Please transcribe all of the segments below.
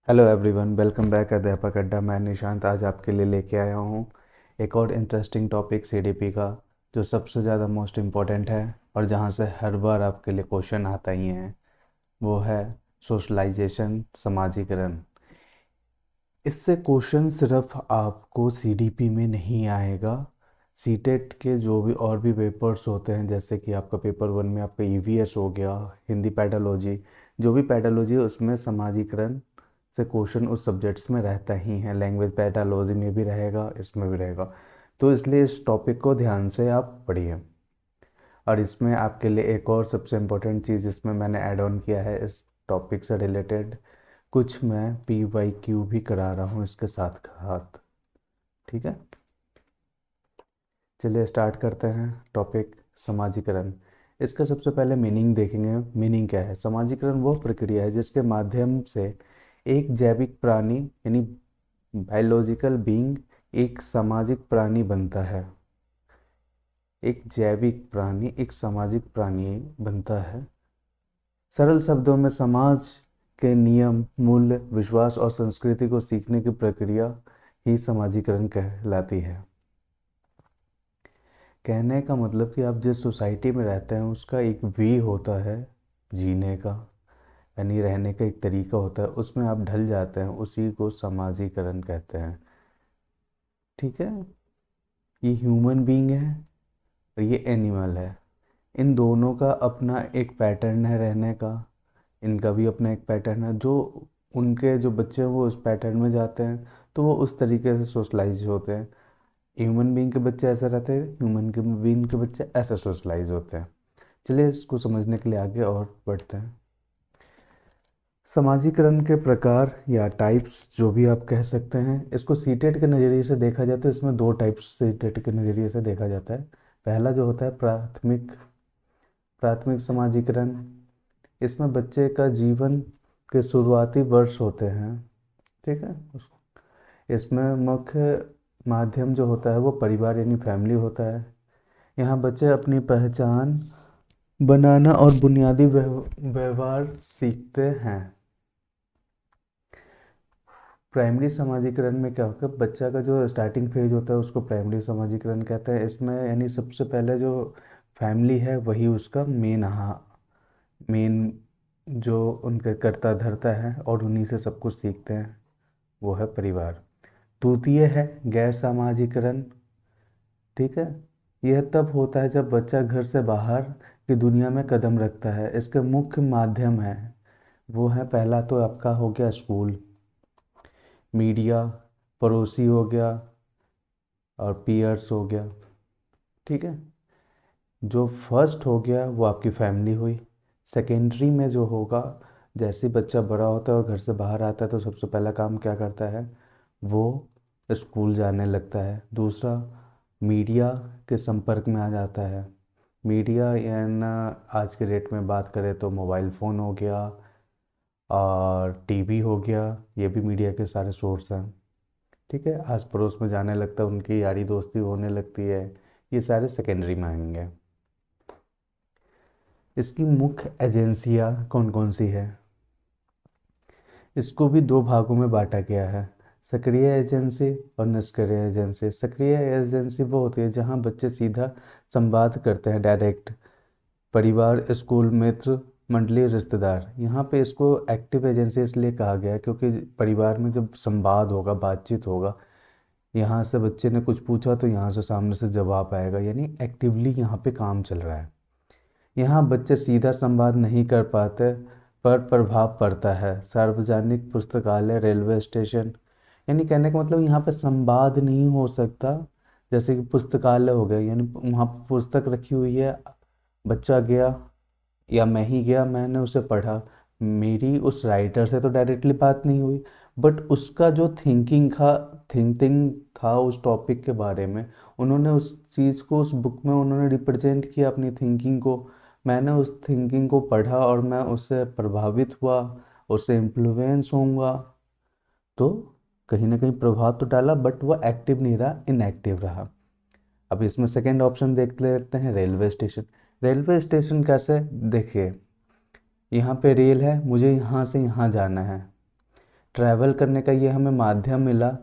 Hello everyone, welcome back अध्यापक अड्डा। मैं निशांत आज आपके लिए लेके आया हूँ एक और इंटरेस्टिंग टॉपिक सीडीपी का, जो सबसे ज़्यादा मोस्ट इम्पॉर्टेंट है और जहाँ से हर बार आपके लिए क्वेश्चन आता ही है। वो है सोशलाइजेशन, समाजीकरण। इससे क्वेश्चन सिर्फ आपको सीडीपी में नहीं आएगा, सीटेट के जो भी और भी पेपर्स होते हैं, जैसे कि आपका पेपर 1 में आपका ईवीएस हो गया, हिंदी पैडोलॉजी, जो भी पैडोलॉजी है उसमें समाजीकरण से क्वेश्चन उस सब्जेक्ट्स में रहता ही है। लैंग्वेज पैडोलॉजी में भी रहेगा, इसमें भी रहेगा। तो इसलिए इस टॉपिक को ध्यान से आप पढ़िए। और इसमें आपके लिए एक और सबसे इम्पोर्टेंट चीज़ इसमें मैंने ऐड ऑन किया है, इस टॉपिक से रिलेटेड कुछ मैं PYQ भी करा रहा हूँ इसके साथ साथ। ठीक है, चलिए स्टार्ट करते हैं टॉपिक समाजीकरण। इसका सबसे पहले मीनिंग देखेंगे। मीनिंग क्या है? समाजीकरण वो प्रक्रिया है जिसके माध्यम से एक जैविक प्राणी यानी बायोलॉजिकल बीइंग एक सामाजिक प्राणी बनता है। एक जैविक प्राणी एक सामाजिक प्राणी बनता है। सरल शब्दों में समाज के नियम, मूल्य, विश्वास और संस्कृति को सीखने की प्रक्रिया ही समाजीकरण कहलाती है। कहने का मतलब कि आप जिस सोसाइटी में रहते हैं उसका एक वे होता है जीने का, यानी रहने का एक तरीका होता है, उसमें आप ढल जाते हैं, उसी को समाजीकरण कहते हैं। ठीक है, ये ह्यूमन बीइंग है और ये एनिमल है। इन दोनों का अपना एक पैटर्न है रहने का, इनका भी अपना एक पैटर्न है। जो उनके जो बच्चे हैं वो उस पैटर्न में जाते हैं, तो वो उस तरीके से सोशलाइज होते हैं। ह्यूमन बीइंग के बच्चे ऐसे रहते हैं, ह्यूमन के बीइंग के बच्चे ऐसे सोशलाइज होते हैं। चलिए इसको समझने के लिए आगे और बढ़ते हैं। समाजीकरण के प्रकार या टाइप्स जो भी आप कह सकते हैं, इसको सीटेट के नज़रिए से देखा जाता है। इसमें दो टाइप्स सीटेट के नज़रिए से देखा जाता है। पहला जो होता है प्राथमिक प्राथमिक समाजीकरण। इसमें बच्चे का जीवन के शुरुआती वर्ष होते हैं। ठीक है, इसमें मुख्य माध्यम जो होता है वो परिवार यानी फैमिली होता है। यहाँ बच्चे अपनी पहचान बनाना और बुनियादी व्यवहार सीखते हैं। प्राइमरी समाजीकरण में क्या होता है? बच्चा का जो स्टार्टिंग फेज होता है उसको प्राइमरी समाजीकरण कहते हैं। इसमें यानी सबसे पहले जो फैमिली है वही उसका मेन जो उनके कर्ता धर्ता है और उन्हीं से सब कुछ सीखते हैं, वो है परिवार। द्वितीय है गैर समाजीकरण। ठीक है, यह तब होता है जब बच्चा घर से बाहर की दुनिया में कदम रखता है। इसके मुख्य माध्यम है वो है, पहला तो आपका हो गया स्कूल, मीडिया, पड़ोसी हो गया और पीयर्स हो गया। ठीक है, जो फर्स्ट हो गया वो आपकी फैमिली हुई। सेकेंडरी में जो होगा, जैसे ही बच्चा बड़ा होता है और घर से बाहर आता है तो सबसे पहला काम क्या करता है? वो स्कूल जाने लगता है। दूसरा, मीडिया के संपर्क में आ जाता है। मीडिया या ना, आज के डेट में बात करें तो मोबाइल फ़ोन हो गया और टीवी हो गया, ये भी मीडिया के सारे सोर्स हैं। ठीक है, आस पड़ोस में जाने लगता है, उनकी यारी दोस्ती होने लगती है। ये सारे सेकेंडरी में आएंगे। इसकी मुख्य एजेंसियाँ कौन कौन सी है? इसको भी दो भागों में बांटा गया है, सक्रिय एजेंसी और निष्क्रिय एजेंसी। सक्रिय एजेंसी वो होती है जहाँ बच्चे सीधा संवाद करते हैं, डायरेक्ट। परिवार, स्कूल, मित्र मंडली, रिश्तेदार। यहाँ पे इसको एक्टिव एजेंसी इसलिए कहा गया है क्योंकि परिवार में जब संवाद होगा, बातचीत होगा, यहाँ से बच्चे ने कुछ पूछा तो यहाँ से सामने से जवाब आएगा, यानी एक्टिवली यहाँ पे काम चल रहा है। यहाँ बच्चे सीधा संवाद नहीं कर पाते पर प्रभाव पड़ता है। सार्वजनिक पुस्तकालय, रेलवे स्टेशन, यानी कहने का मतलब यहाँ पे संवाद नहीं हो सकता। जैसे कि पुस्तकालय हो गया, यानी वहाँ पुस्तक रखी हुई है, बच्चा गया या मैं ही गया, मैंने उसे पढ़ा, मेरी उस राइटर से तो डायरेक्टली बात नहीं हुई, बट उसका जो थिंकिंग था उस टॉपिक के बारे में, उन्होंने उस चीज़ को उस बुक में उन्होंने रिप्रेजेंट किया अपनी थिंकिंग को। मैंने उस थिंकिंग को पढ़ा और मैं उससे प्रभावित हुआ, उससे इन्फ्लुएंस होऊंगा। तो कहीं ना कहीं प्रभाव तो डाला, बट वो एक्टिव नहीं रहा, इनएक्टिव रहा। अब इसमें सेकंड ऑप्शन देख लेते हैं, रेलवे स्टेशन। रेलवे स्टेशन कैसे? देखिए, यहाँ पे रेल है, मुझे यहाँ से यहाँ जाना है। ट्रैवल करने का ये हमें माध्यम मिला,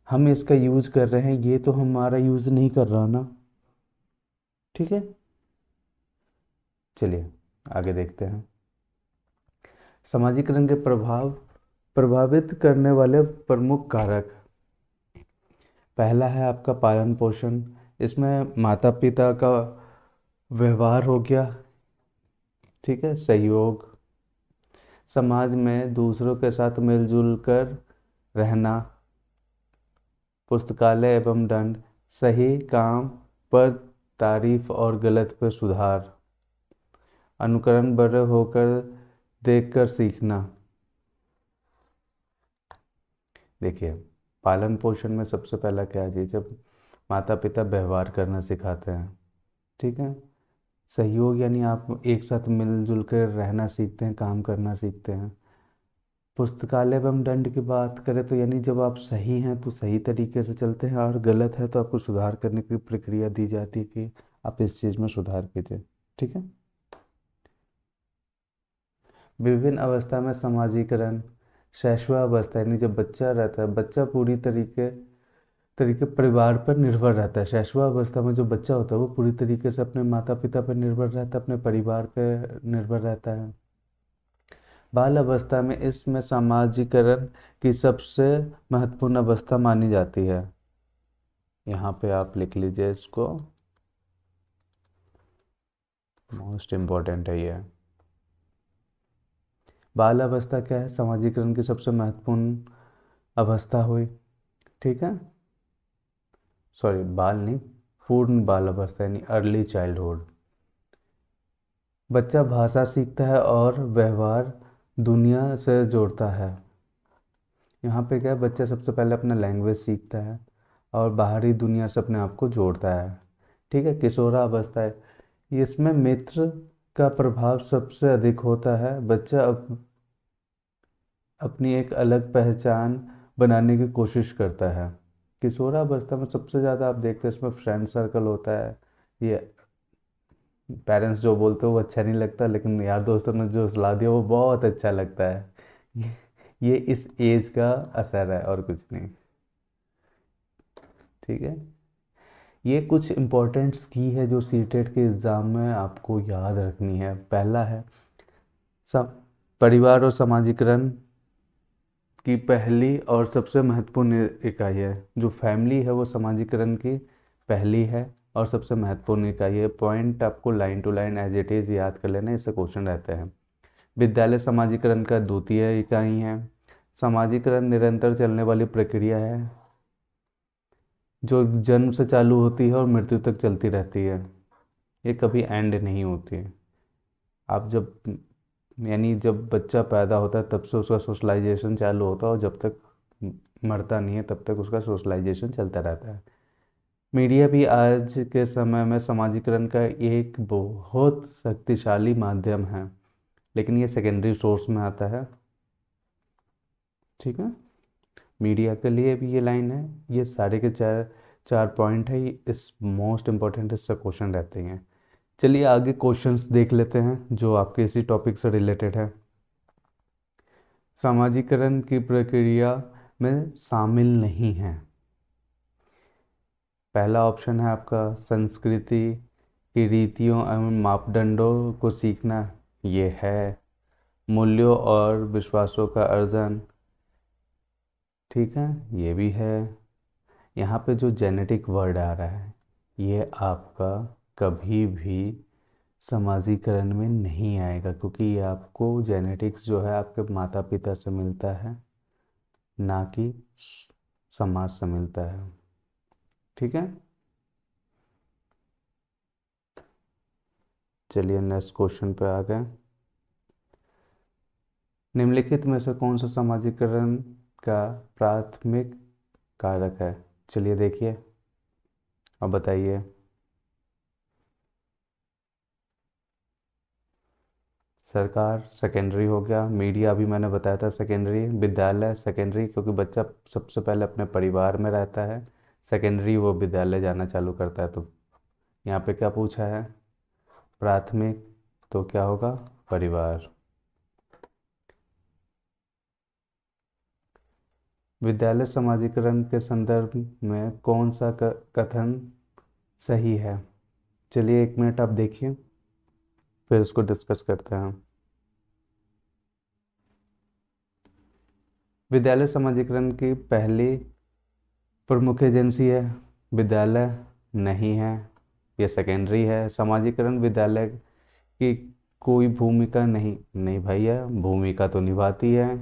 हम इसका यूज़ कर रहे हैं, ये तो हमारा यूज़ नहीं कर रहा ना। ठीक है, चलिए आगे देखते हैं। सामाजिकरण के प्रभावित करने वाले प्रमुख कारक। पहला है आपका पालन पोषण। इसमें माता पिता का व्यवहार हो गया, ठीक है, सहयोग, समाज में दूसरों के साथ मिलजुल कर रहना, पुस्तकालय एवं दंड, सही काम पर तारीफ और गलत पर सुधार, अनुकरण, बड़े होकर देखकर सीखना। देखिए, पालन पोषण में सबसे पहला क्या चीज़, जब माता पिता व्यवहार करना सिखाते हैं, ठीक है, सहयोग यानी आप एक साथ मिलजुल कर रहना सीखते हैं, काम करना सीखते हैं। पुस्तकालय एवं दंड की बात करें तो यानी जब आप सही हैं तो सही तरीके से चलते हैं, और गलत है तो आपको सुधार करने की प्रक्रिया दी जाती है कि आप इस चीज़ में सुधार कीजिए। ठीक है, विभिन्न अवस्था में समाजीकरण। शैशवावस्था यानी जब बच्चा रहता है, बच्चा पूरी तरीके तरीके परिवार पर निर्भर रहता है। शैशवावस्था में जो बच्चा होता है वो पूरी तरीके से अपने माता पिता पर निर्भर रहता है, अपने परिवार पर निर्भर रहता है। बाल अवस्था में इसमें समाजीकरण की सबसे महत्वपूर्ण अवस्था मानी जाती है। यहाँ पे आप लिख लीजिए इसको, मोस्ट इम्पोर्टेंट है ये। बाल अवस्था क्या है, समाजीकरण की सबसे महत्वपूर्ण अवस्था हुई। ठीक है, सॉरी बाल नहीं, पूर्ण बाल अवस्था यानी अर्ली चाइल्डहुड। बच्चा भाषा सीखता है और व्यवहार दुनिया से जोड़ता है। यहाँ पे क्या है, बच्चा सबसे पहले अपना लैंग्वेज सीखता है और बाहरी दुनिया से अपने आप को जोड़ता है। ठीक है, किशोरावस्था है, इसमें मित्र का प्रभाव सबसे अधिक होता है। बच्चा अपनी एक अलग पहचान बनाने की कोशिश करता है। किशोरावस्था में सबसे ज़्यादा आप देखते हैं इसमें फ्रेंड सर्कल होता है। ये पेरेंट्स जो बोलते हैं वो अच्छा नहीं लगता, लेकिन यार दोस्तों ने जो सलाह दिया वो बहुत अच्छा लगता है। ये इस एज का असर है और कुछ नहीं। ठीक है, ये कुछ इम्पोर्टेंट्स की है जो सीटेट के एग्ज़ाम में आपको याद रखनी है। पहला है सब परिवार और समाजीकरण की पहली और सबसे महत्वपूर्ण इकाई है। जो फैमिली है वो समाजीकरण की पहली है और सबसे महत्वपूर्ण इकाई है। पॉइंट आपको line to line as it is याद कर लेना, इससे क्वेश्चन रहते हैं। विद्यालय समाजीकरण का द्वितीय इकाई है। समाजीकरण निरंतर चलने वाली प्रक्रिया है जो जन्म से चालू होती है और मृत्यु तक चलती रहती है। ये कभी एंड नहीं होती है। आप जब यानी जब बच्चा पैदा होता है तब से उसका सोशलाइजेशन चालू होता है, और जब तक मरता नहीं है तब तक उसका सोशलाइजेशन चलता रहता है। मीडिया भी आज के समय में समाजीकरण का एक बहुत शक्तिशाली माध्यम है, लेकिन ये सेकेंडरी सोर्स में आता है। ठीक है, मीडिया के लिए भी ये लाइन है। ये सारे के चार चार पॉइंट है, ये इस मोस्ट इम्पोर्टेंट इससे क्वेश्चन रहते हैं। चलिए आगे क्वेश्चंस देख लेते हैं जो आपके इसी टॉपिक से रिलेटेड है। समाजीकरण की प्रक्रिया में शामिल नहीं है। पहला ऑप्शन है आपका संस्कृति की रीतियों एवं मापदंडों को सीखना, ये है। मूल्यों और विश्वासों का अर्जन, ठीक है, ये भी है। यहाँ पे जो जेनेटिक वर्ड आ रहा है ये आपका कभी भी समाजीकरण में नहीं आएगा, क्योंकि ये आपको जेनेटिक्स जो है आपके माता पिता से मिलता है, ना कि समाज से मिलता है। ठीक है, चलिए नेक्स्ट क्वेश्चन पे आ गए। निम्नलिखित में से कौन सा समाजीकरण का प्राथमिक कारक है? चलिए देखिए, अब बताइए। सरकार सेकेंडरी हो गया, मीडिया अभी मैंने बताया था सेकेंडरी, विद्यालय सेकेंडरी क्योंकि बच्चा सबसे पहले अपने परिवार में रहता है, सेकेंडरी वो विद्यालय जाना चालू करता है। तो यहाँ पे क्या पूछा है, प्राथमिक, तो क्या होगा, परिवार। विद्यालय समाजीकरण के संदर्भ में कौन सा कथन सही है? चलिए 1 मिनट आप देखिए, फिर इसको डिस्कस करते हैं। विद्यालय समाजीकरण की पहली प्रमुख एजेंसी है विद्यालय नहीं है, ये सेकेंडरी है। समाजीकरण विद्यालय की कोई भूमिका नहीं, नहीं भैया, भूमिका तो निभाती है।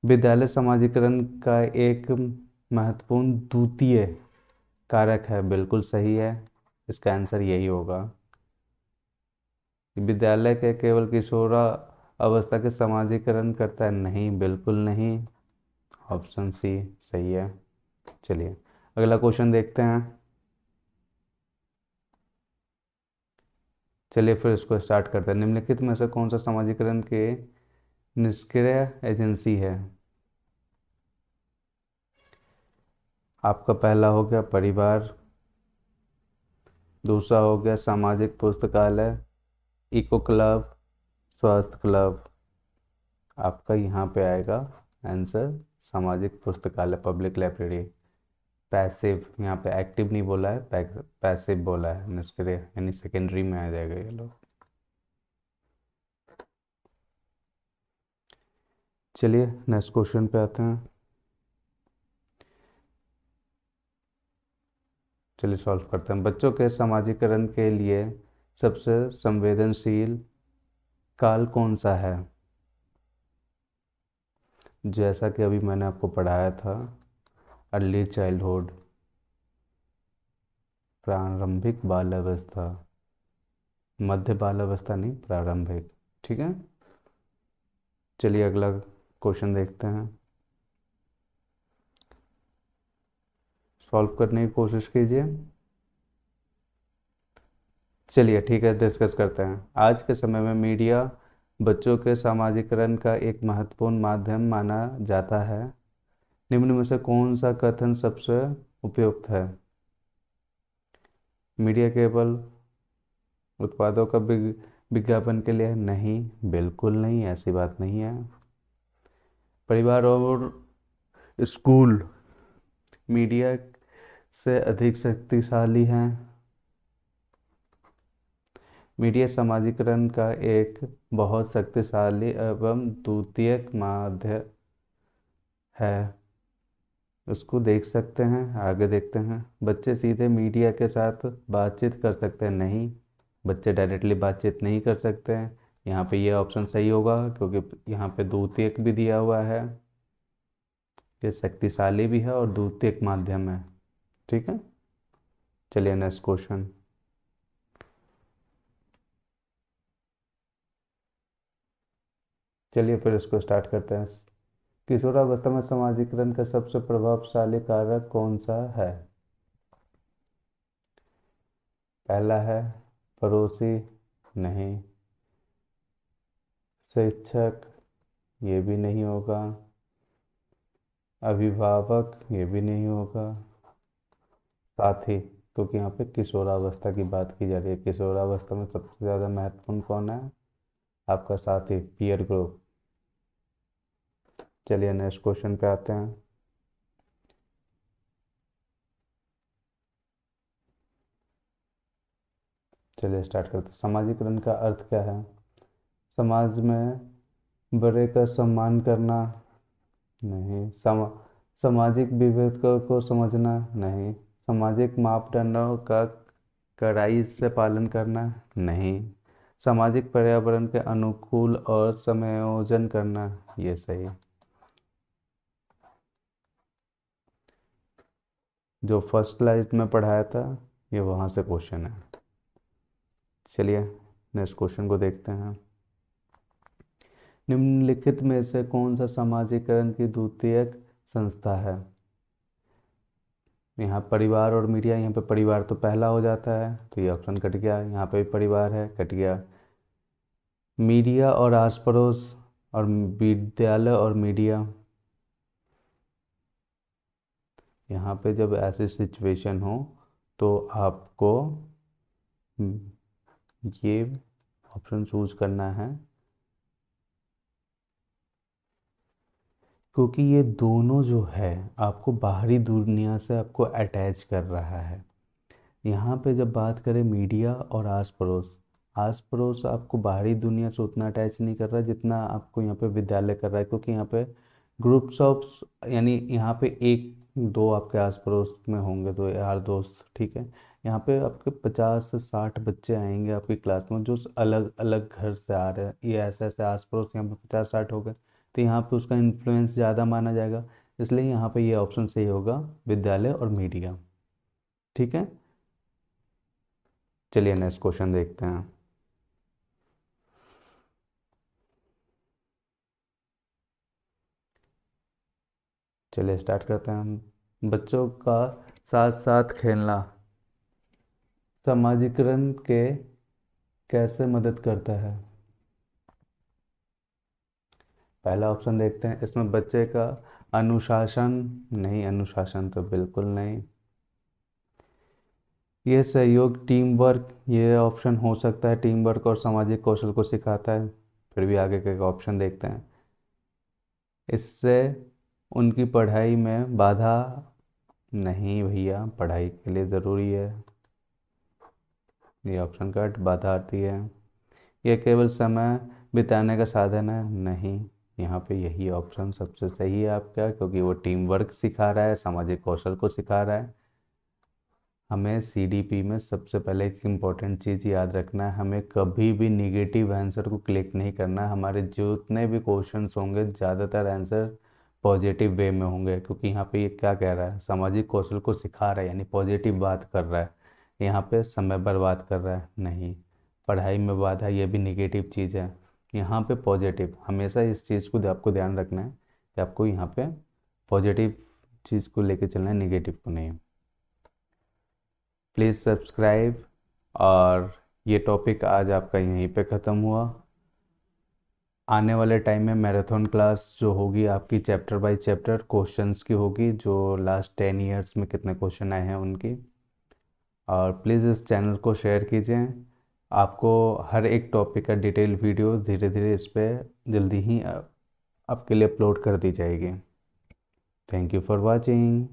विद्यालय समाजीकरण का एक महत्वपूर्ण द्वितीय कारक है, बिल्कुल सही है। इसका आंसर यही होगा। विद्यालय के केवल किशोरा अवस्था के समाजीकरण करता है, नहीं, बिल्कुल नहीं। ऑप्शन सी सही है। चलिए अगला क्वेश्चन देखते हैं। चलिए फिर इसको स्टार्ट करते हैं। निम्नलिखित में से कौन सा समाजीकरण के निष्क्रिय एजेंसी है? आपका पहला हो गया परिवार, दूसरा हो गया सामाजिक पुस्तकालय, इको क्लब, स्वास्थ्य क्लब। आपका यहाँ पे आएगा आंसर सामाजिक पुस्तकालय, पब्लिक लाइब्रेरी। पैसिव, यहाँ पे एक्टिव नहीं बोला है, पैसिव बोला है, निष्क्रिय यानी सेकेंडरी में आ जाएगा ये लोग। चलिए नेक्स्ट क्वेश्चन पे आते हैं। चलिए सॉल्व करते हैं। बच्चों के समाजीकरण के लिए सबसे संवेदनशील काल कौन सा है? जैसा कि अभी मैंने आपको पढ़ाया था, अर्ली चाइल्डहुड, प्रारंभिक बाल अवस्था, मध्य बाल अवस्था नहीं, प्रारंभिक। ठीक है, चलिए अगला क्वेश्चन देखते हैं। सॉल्व करने की कोशिश कीजिए। चलिए ठीक है, डिस्कस करते हैं। आज के समय में मीडिया बच्चों के समाजीकरण का एक महत्वपूर्ण माध्यम माना जाता है। निम्न में से कौन सा कथन सबसे उपयुक्त है? मीडिया केवल उत्पादों का विज्ञापन के लिए है? नहीं, बिल्कुल नहीं, ऐसी बात नहीं है। परिवार और स्कूल मीडिया से अधिक शक्तिशाली हैं। मीडिया समाजीकरण का एक बहुत शक्तिशाली एवं द्वितीयक माध्यम है। उसको देख सकते हैं, आगे देखते हैं। बच्चे सीधे मीडिया के साथ बातचीत कर सकते हैं? नहीं, बच्चे डायरेक्टली बातचीत नहीं कर सकते हैं। यहाँ पे ये ऑप्शन सही होगा क्योंकि यहाँ पे द्वितीयक भी दिया हुआ है। ये शक्तिशाली भी है और द्वितीयक माध्यम है। ठीक है, चलिए नेक्स्ट क्वेश्चन। चलिए फिर इसको स्टार्ट करते हैं। किशोरावस्था में समाजीकरण का सबसे प्रभावशाली कारक कौन सा है? पहला है पड़ोसी, नहीं। शिक्षक, ये भी नहीं होगा। अभिभावक, ये भी नहीं होगा। साथी, क्योंकि यहाँ पे किशोरावस्था की बात की जा रही है। किशोरावस्था में सबसे ज़्यादा महत्वपूर्ण कौन है? आपका साथी, पीयर ग्रुप। चलिए नेक्स्ट क्वेश्चन पे आते हैं। चलिए स्टार्ट करते हैं। सामाजिकरण का अर्थ क्या है? समाज में बड़े का सम्मान करना, नहीं। सामाजिक विभेद को समझना, नहीं। सामाजिक मापदंडों का कड़ाई से पालन करना, नहीं। सामाजिक पर्यावरण के अनुकूल और समायोजन करना, ये सही। जो फर्स्ट स्लाइड में पढ़ाया था, ये वहाँ से क्वेश्चन है। चलिए नेक्स्ट क्वेश्चन को देखते हैं। निम्नलिखित में से कौन सा समाजीकरण की द्वितीयक संस्था है? यहाँ परिवार और मीडिया, यहाँ पे परिवार तो पहला हो जाता है तो ये ऑप्शन कट गया। यहाँ पे भी परिवार है, कट गया। मीडिया और आस पड़ोस और विद्यालय और मीडिया, यहाँ पे जब ऐसी सिचुएशन हो तो आपको ये ऑप्शन चूज करना है। क्योंकि ये दोनों जो है आपको बाहरी दुनिया से आपको अटैच कर रहा है। यहाँ पे जब बात करें मीडिया और आस पड़ोस आपको बाहरी दुनिया से उतना अटैच नहीं कर रहा है जितना आपको यहाँ पे विद्यालय कर रहा है, क्योंकि यहाँ पे ग्रुप्स ऑफ, यानी यहाँ पे एक दो आपके आस पड़ोस में होंगे, दो यार दोस्त, ठीक है। यहाँ पे आपके 50 से 60 बच्चे आएंगे आपकी क्लास में जो अलग अलग घर से आ रहे हैं, ये ऐसे ऐसे आस पड़ोस यहाँ पे 50-60 हो गए, तो यहाँ पे उसका इन्फ्लुएंस ज़्यादा माना जाएगा। इसलिए यहाँ पे ये ऑप्शन सही होगा, विद्यालय और मीडिया। ठीक है, चलिए नेक्स्ट क्वेश्चन देखते हैं। चलिए स्टार्ट करते हैं हम। बच्चों का साथ साथ खेलना सामाजिकरण के कैसे मदद करता है? पहला ऑप्शन देखते हैं, इसमें बच्चे का अनुशासन, नहीं अनुशासन तो बिल्कुल नहीं। ये सहयोग टीम वर्क, ये ऑप्शन हो सकता है, टीम वर्क और सामाजिक कौशल को सिखाता है। फिर भी आगे के ऑप्शन देखते हैं। इससे उनकी पढ़ाई में बाधा, नहीं भैया, पढ़ाई के लिए ज़रूरी है, ये ऑप्शन कट, बाधा आती है। यह केवल समय बिताने का साधन है, नहीं। यहाँ पे यही ऑप्शन सबसे सही है आपका, क्योंकि वो टीम वर्क सिखा रहा है, सामाजिक कौशल को सिखा रहा है। हमें सीडीपी में सबसे पहले एक इम्पॉर्टेंट चीज़ याद रखना है, हमें कभी भी निगेटिव आंसर को क्लिक नहीं करना है। हमारे जितने भी क्वेश्चंस होंगे ज़्यादातर आंसर पॉजिटिव वे में होंगे, क्योंकि यहाँ पे ये क्या कह रहा है, सामाजिक कौशल को सिखा रहा है, यानी पॉजिटिव बात कर रहा है। यहाँ पे समय बर्बाद कर रहा है, नहीं। पढ़ाई में बाधा, ये भी निगेटिव चीज़ है। यहाँ पे पॉजिटिव, हमेशा इस चीज़ को आपको ध्यान रखना है कि आपको यहाँ पे पॉजिटिव चीज़ को लेके चलना है, निगेटिव को नहीं। Please subscribe. और ये टॉपिक आज आपका यहीं पे ख़त्म हुआ। आने वाले टाइम में मैराथन क्लास जो होगी आपकी चैप्टर बाय चैप्टर क्वेश्चंस की होगी, जो लास्ट 10 ईयर्स में कितने क्वेश्चन आए हैं उनकी। और प्लीज़ इस चैनल को शेयर कीजिए। आपको हर एक टॉपिक का डिटेल वीडियो धीरे धीरे इस पर जल्दी ही आपके लिए अपलोड कर दी जाएगी। Thank you for watching.